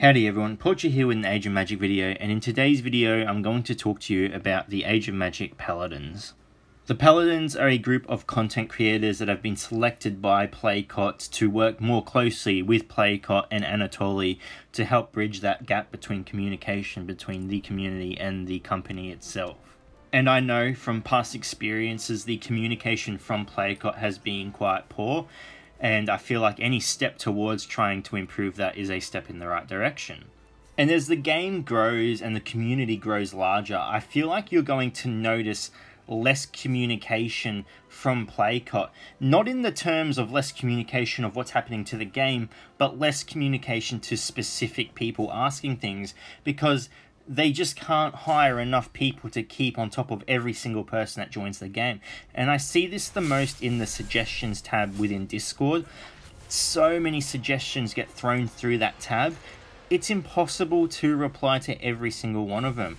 Howdy everyone, Porcher here with an Age of Magic video, and in today's video I'm going to talk to you about the Age of Magic Paladins. The Paladins are a group of content creators that have been selected by Playkot to work more closely with Playkot and Anatoly to help bridge that gap between communication between the community and the company itself. And I know from past experiences the communication from Playkot has been quite poor, and I feel like any step towards trying to improve that is a step in the right direction. And as the game grows and the community grows larger, I feel like you're going to notice less communication from Playkot. Not in the terms of less communication of what's happening to the game, but less communication to specific people asking things, because they just can't hire enough people to keep on top of every single person that joins the game. And I see this the most in the suggestions tab within Discord. So many suggestions get thrown through that tab. It's impossible to reply to every single one of them.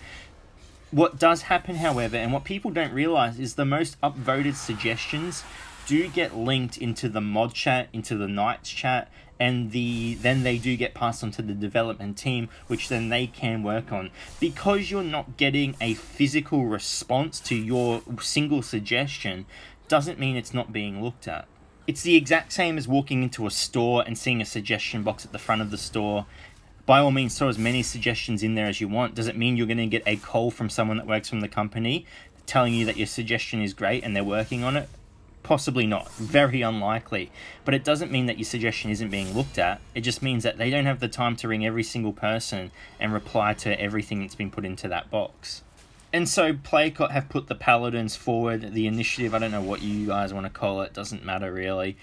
What does happen, however, and what people don't realize, is the most upvoted suggestions do get linked into the mod chat, into the Knights chat, and then they do get passed on to the development team, which then they can work on. Because you're not getting a physical response to your single suggestion, doesn't mean it's not being looked at. It's the exact same as walking into a store and seeing a suggestion box at the front of the store. By all means, throw as many suggestions in there as you want. Does it mean you're going to get a call from someone that works from the company telling you that your suggestion is great and they're working on it? Possibly not. Very unlikely. But it doesn't mean that your suggestion isn't being looked at. It just means that they don't have the time to ring every single person and reply to everything that's been put into that box. And so Playkot have put the Paladins forward, the initiative, I don't know what you guys want to call it, doesn't matter really,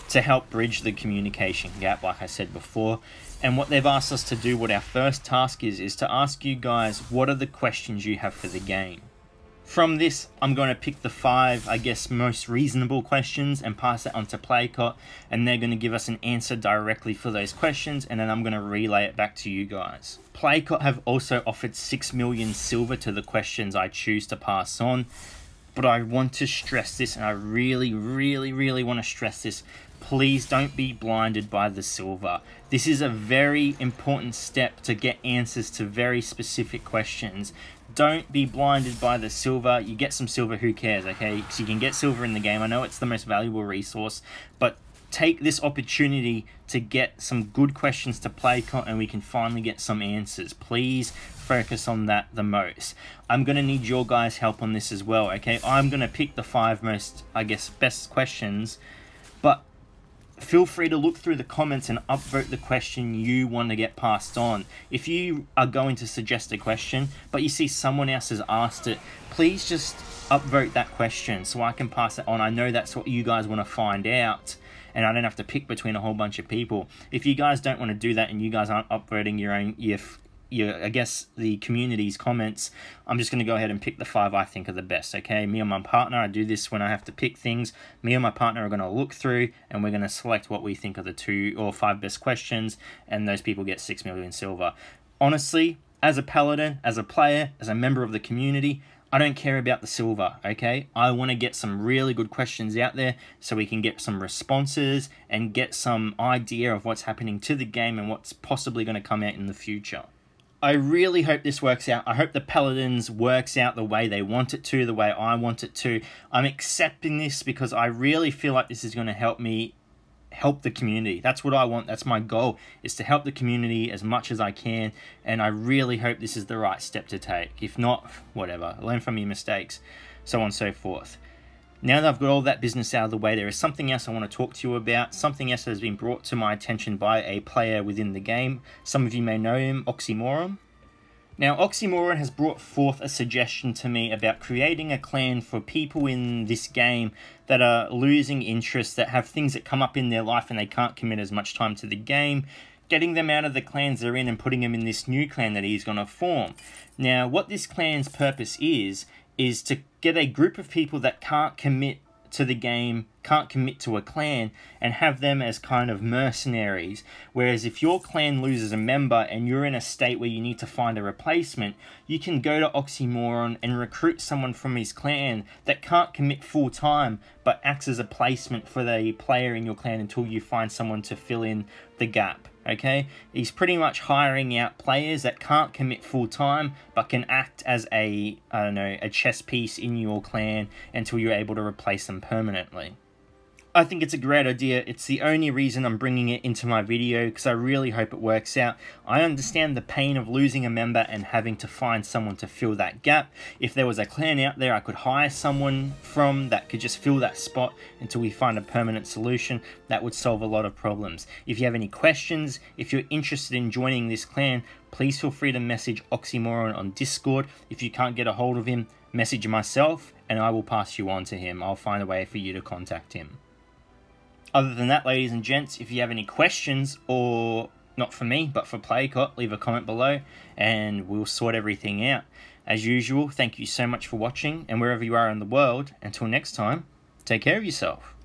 to help bridge the communication gap, like I said before. And what they've asked us to do, what our first task is to ask you guys, what are the questions you have for the game? From this, I'm going to pick the 5, I guess, most reasonable questions and pass it on to Playkot, and they're going to give us an answer directly for those questions, and then I'm going to relay it back to you guys. Playkot have also offered 6 million silver to the questions I choose to pass on, but I want to stress this, and I really want to stress this. Please don't be blinded by the silver. This is a very important step to get answers to very specific questions. Don't be blinded by the silver. You get some silver, who cares, okay? Because you can get silver in the game. I know it's the most valuable resource, but take this opportunity to get some good questions to Playkot and we can finally get some answers. Please focus on that the most. I'm going to need your guys' help on this as well, okay? I'm going to pick the 5 most, I guess, best questions, but feel free to look through the comments and upvote the question you want to get passed on. If you are going to suggest a question, but you see someone else has asked it, please just upvote that question so I can pass it on. I know that's what you guys want to find out, and I don't have to pick between a whole bunch of people. If you guys don't want to do that and you guys aren't upvoting your own, I guess, the community's comments, I'm just going to go ahead and pick the 5 I think are the best, okay? Me and my partner, I do this when I have to pick things. Me and my partner are going to look through and we're going to select what we think are the 2 or 5 best questions, and those people get 6 million silver. Honestly, as a paladin, as a player, as a member of the community, I don't care about the silver, okay? I want to get some really good questions out there so we can get some responses and get some idea of what's happening to the game and what's possibly going to come out in the future. I really hope this works out. I hope the Paladins works out the way they want it to, the way I want it to. I'm accepting this because I really feel like this is going to help me help the community. That's what I want. That's my goal, is to help the community as much as I can, and I really hope this is the right step to take. If not, whatever. Learn from your mistakes, so on and so forth. Now that I've got all that business out of the way, there is something else I want to talk to you about, something else that has been brought to my attention by a player within the game. Some of you may know him, Oxymoron. Now, Oxymoron has brought forth a suggestion to me about creating a clan for people in this game that are losing interest, that have things that come up in their life and they can't commit as much time to the game, getting them out of the clans they're in and putting them in this new clan that he's going to form. Now, what this clan's purpose is to get a group of people that can't commit to the game, can't commit to a clan, and have them as kind of mercenaries. Whereas if your clan loses a member and you're in a state where you need to find a replacement, you can go to Oxymoron and recruit someone from his clan that can't commit full time but acts as a placement for the player in your clan until you find someone to fill in the gap. Okay, he's pretty much hiring out players that can't commit full time but can act as a, I don't know, a chess piece in your clan until you're able to replace them permanently. I think it's a great idea. It's the only reason I'm bringing it into my video, because I really hope it works out. I understand the pain of losing a member and having to find someone to fill that gap. If there was a clan out there I could hire someone from that could just fill that spot until we find a permanent solution, that would solve a lot of problems. If you have any questions, if you're interested in joining this clan, please feel free to message Oxymoron on Discord. If you can't get a hold of him, message myself and I will pass you on to him. I'll find a way for you to contact him. Other than that, ladies and gents, if you have any questions, or not for me, but for Playkot, leave a comment below and we'll sort everything out. As usual, thank you so much for watching, and wherever you are in the world, until next time, take care of yourself.